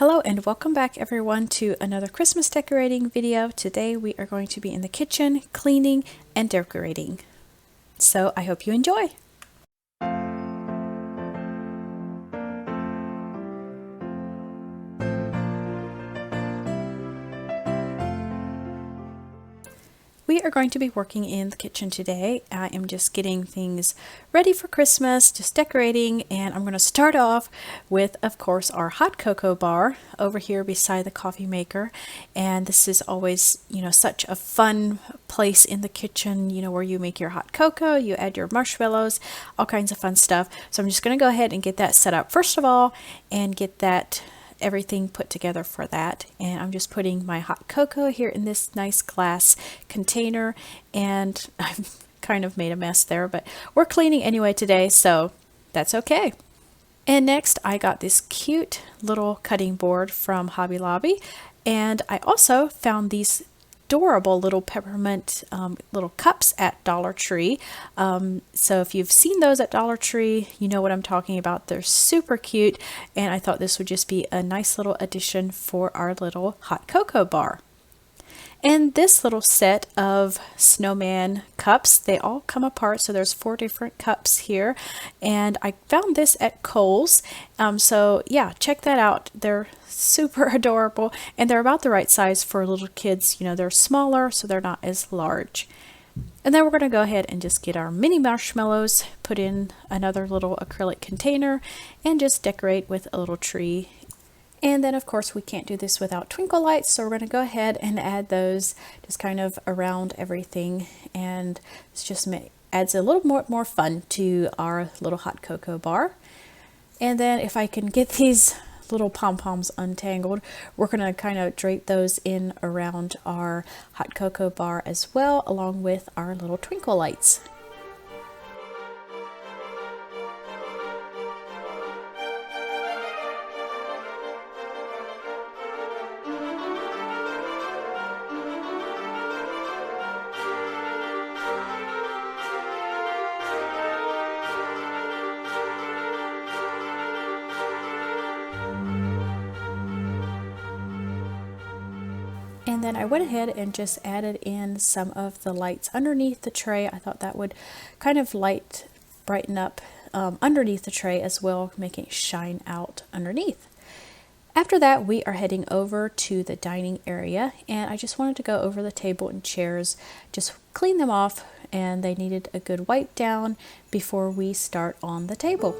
Hello and welcome back everyone to another Christmas decorating video. Today we are going to be in the kitchen cleaning and decorating. So I hope you enjoy. We are going to be working in the kitchen today. I am just getting things ready for Christmas, just decorating, and I'm going to start off with, of course, our hot cocoa bar over here beside the coffee maker. And this is always, such a fun place in the kitchen, where you make your hot cocoa, you add your marshmallows, all kinds of fun stuff. So I'm just going to go ahead and get that set up first of all and get that everything put together for that. And I'm just putting my hot cocoa here in this nice glass container, and I've kind of made a mess there, but we're cleaning anyway today, so that's okay. And next I got this cute little cutting board from Hobby Lobby, and I also found these adorable little peppermint little cups at Dollar Tree. So if you've seen those at Dollar Tree, you know what I'm talking about. They're super cute, and I thought this would just be a nice little addition for our little hot cocoa bar. And this little set of snowman cups, they all come apart, so there's 4 different cups here, and I found this at Kohl's. So yeah, check that out. They're super adorable, and they're about the right size for little kids. They're smaller, so they're not as large. And then we're going to go ahead and just get our mini marshmallows, put in another little acrylic container, and just decorate with a little tree. And then of course we can't do this without twinkle lights, so we're going to go ahead and add those just kind of around everything, and it's just adds a little more fun to our little hot cocoa bar. And then if I can get these little pom-poms untangled, we're going to kind of drape those in around our hot cocoa bar as well, along with our little twinkle lights. And then I went ahead and just added in some of the lights underneath the tray. I thought that would kind of brighten up underneath the tray as well, making it shine out underneath. After that, we are heading over to the dining area, and I just wanted to go over the table and chairs, just clean them off, and they needed a good wipe down before we start on the table.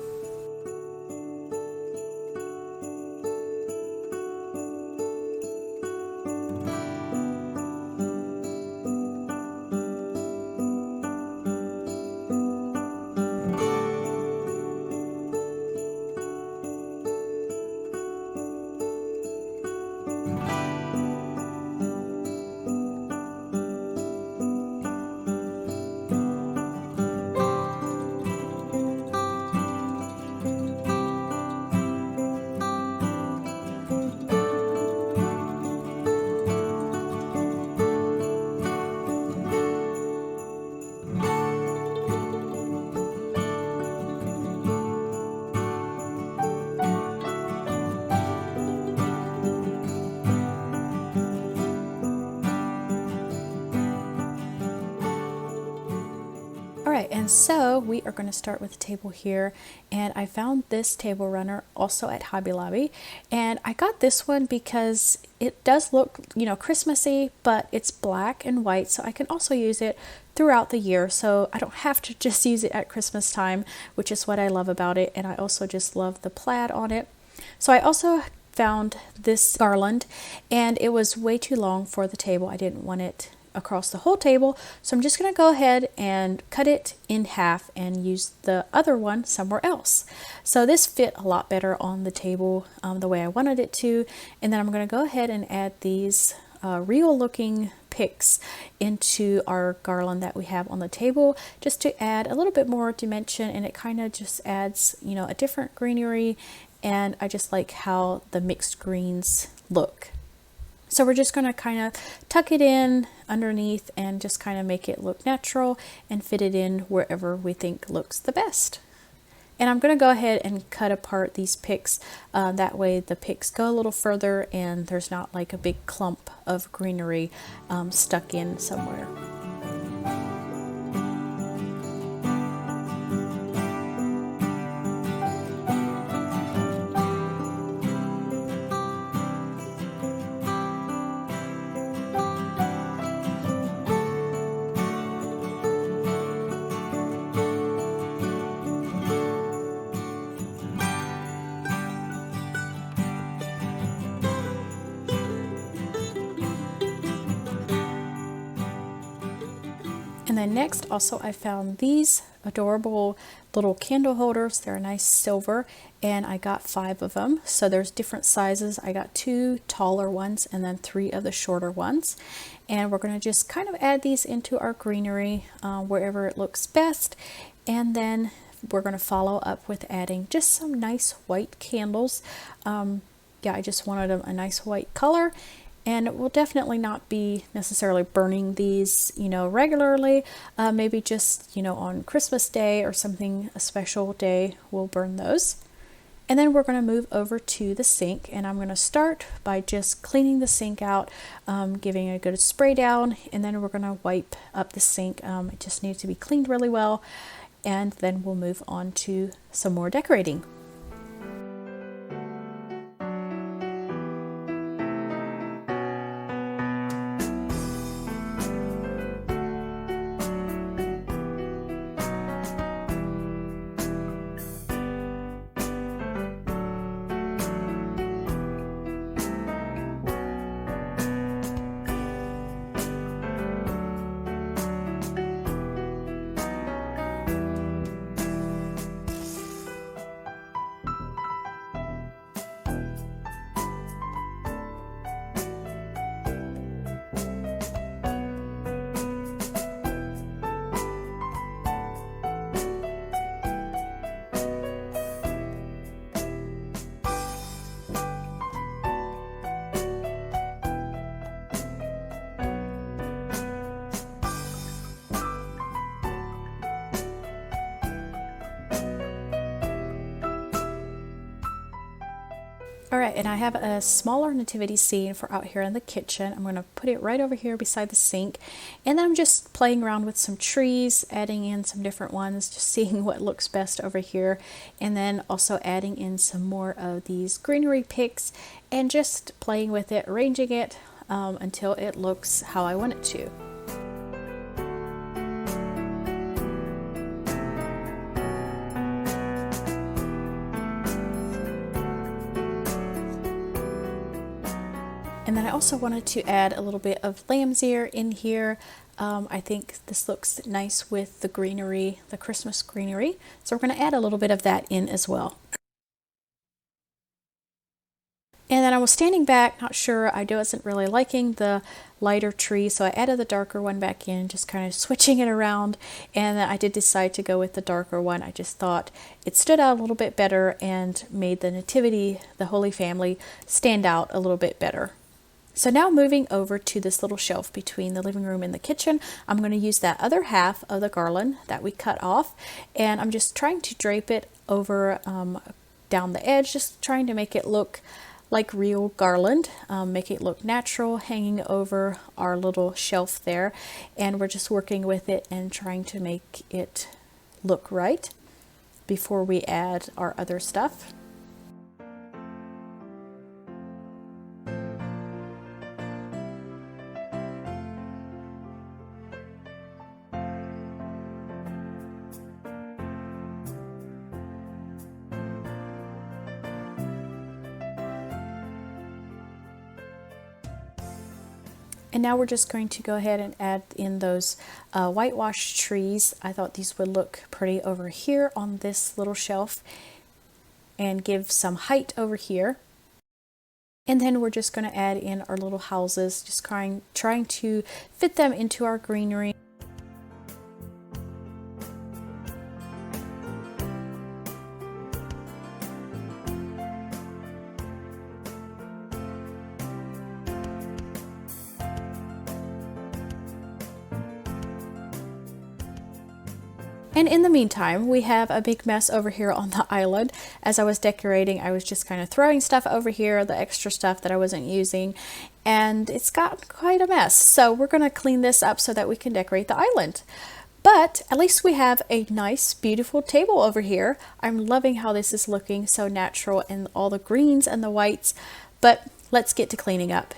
Alright, and so we are going to start with the table here, and I found this table runner also at Hobby Lobby, and I got this one because it does look, Christmassy, but it's black and white, so I can also use it throughout the year, so I don't have to just use it at Christmas time, which is what I love about it. And I also just love the plaid on it. So I also found this garland, and it was way too long for the table. I didn't want it across the whole table, so I'm just going to go ahead and cut it in half and use the other one somewhere else. So this fit a lot better on the table the way I wanted it to. And then I'm going to go ahead and add these real looking picks into our garland that we have on the table, just to add a little bit more dimension, and it kind of just adds a different greenery, and I just like how the mixed greens look. So we're just going to kind of tuck it in underneath and just kind of make it look natural and fit it in wherever we think looks the best. And I'm going to go ahead and cut apart these picks. That way the picks go a little further and there's not like a big clump of greenery stuck in somewhere. And then next also I found these adorable little candle holders. They're a nice silver and I got 5 of them. So there's different sizes. I got 2 taller ones and then 3 of the shorter ones. And we're going to just kind of add these into our greenery wherever it looks best. And then we're going to follow up with adding just some nice white candles. Yeah, I just wanted a nice white color. And it will definitely not be necessarily burning these, regularly. Maybe just, on Christmas Day or something, a special day, we'll burn those. And then we're going to move over to the sink, and I'm going to start by just cleaning the sink out, giving it a good spray down, and then we're going to wipe up the sink. It just needs to be cleaned really well, and then we'll move on to some more decorating. Alright, and I have a smaller nativity scene for out here in the kitchen. I'm going to put it right over here beside the sink. And then I'm just playing around with some trees, adding in some different ones, just seeing what looks best over here. And then also adding in some more of these greenery picks and just playing with it, arranging it until it looks how I want it to. And then I also wanted to add a little bit of lamb's ear in here. I think this looks nice with the greenery, the Christmas greenery. So we're going to add a little bit of that in as well. And then I was standing back, not sure, I wasn't really liking the lighter tree, so I added the darker one back in, just kind of switching it around. And then I did decide to go with the darker one. I just thought it stood out a little bit better and made the nativity, the Holy Family, stand out a little bit better. So now moving over to this little shelf between the living room and the kitchen, I'm going to use that other half of the garland that we cut off, and I'm just trying to drape it over down the edge, just trying to make it look like real garland, make it look natural, hanging over our little shelf there. And we're just working with it and trying to make it look right before we add our other stuff. And now we're just going to go ahead and add in those whitewash trees. I thought these would look pretty over here on this little shelf and give some height over here. And then we're just going to add in our little houses, just trying to fit them into our greenery. And in the meantime, we have a big mess over here on the island. As I was decorating, I was just kind of throwing stuff over here, the extra stuff that I wasn't using, and it's got quite a mess. So we're going to clean this up so that we can decorate the island. But at least we have a nice, beautiful table over here. I'm loving how this is looking so natural and all the greens and the whites. But let's get to cleaning up.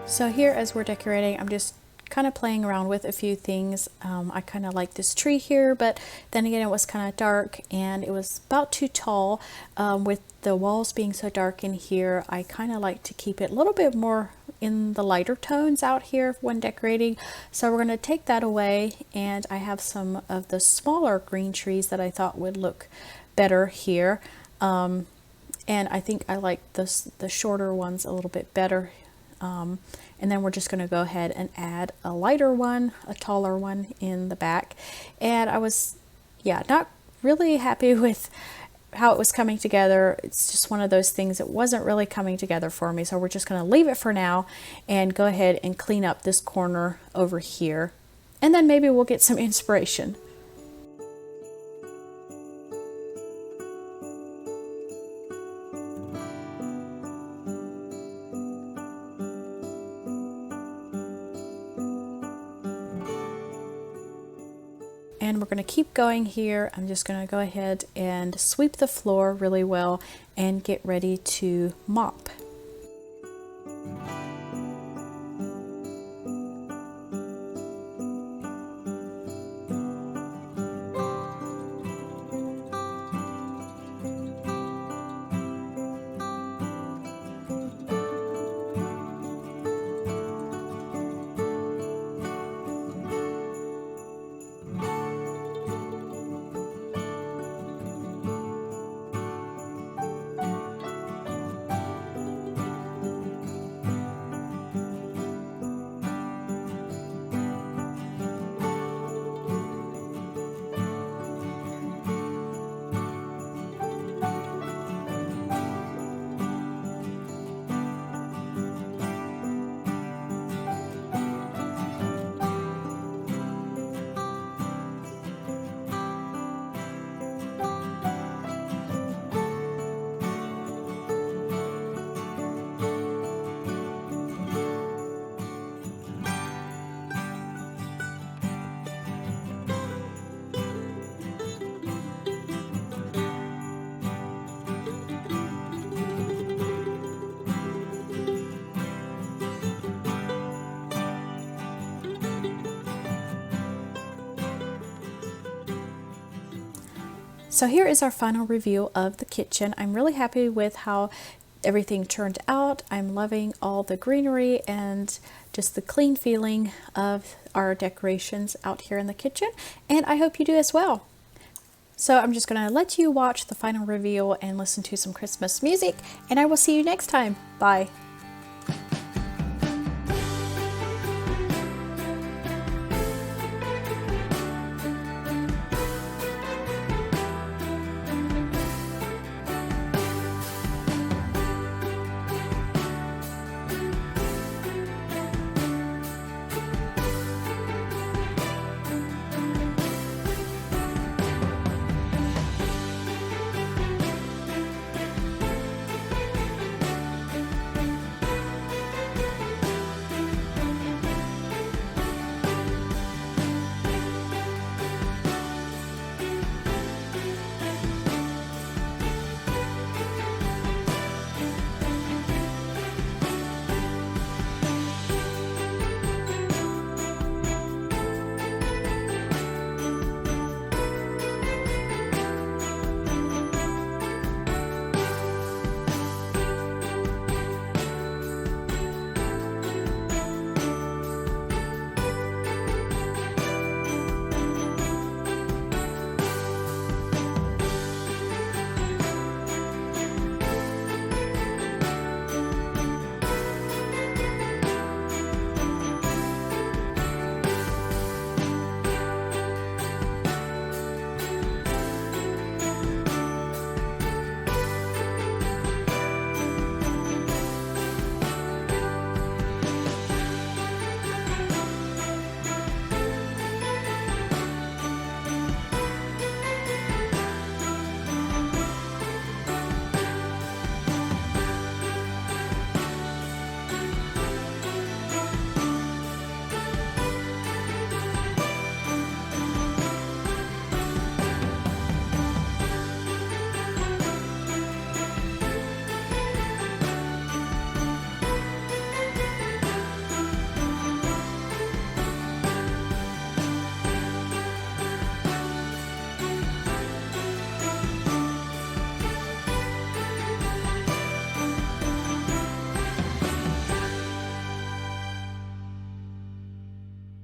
So here, as we're decorating, I'm just kind of playing around with a few things. I kind of like this tree here, but then again it was kind of dark and it was about too tall. With the walls being so dark in here, I kind of like to keep it a little bit more in the lighter tones out here when decorating. So we're going to take that away, and I have some of the smaller green trees that I thought would look better here. And I think I like the shorter ones a little bit better. And then we're just going to go ahead and add a lighter one, a taller one in the back. And I was, not really happy with how it was coming together. It's just one of those things that wasn't really coming together for me. So we're just going to leave it for now and go ahead and clean up this corner over here. And then maybe we'll get some inspiration. And we're going to keep going here. I'm just going to go ahead and sweep the floor really well and get ready to mop. So here is our final review of the kitchen. I'm really happy with how everything turned out. I'm loving all the greenery and just the clean feeling of our decorations out here in the kitchen, and I hope you do as well. So I'm just going to let you watch the final reveal and listen to some Christmas music, and I will see you next time. Bye.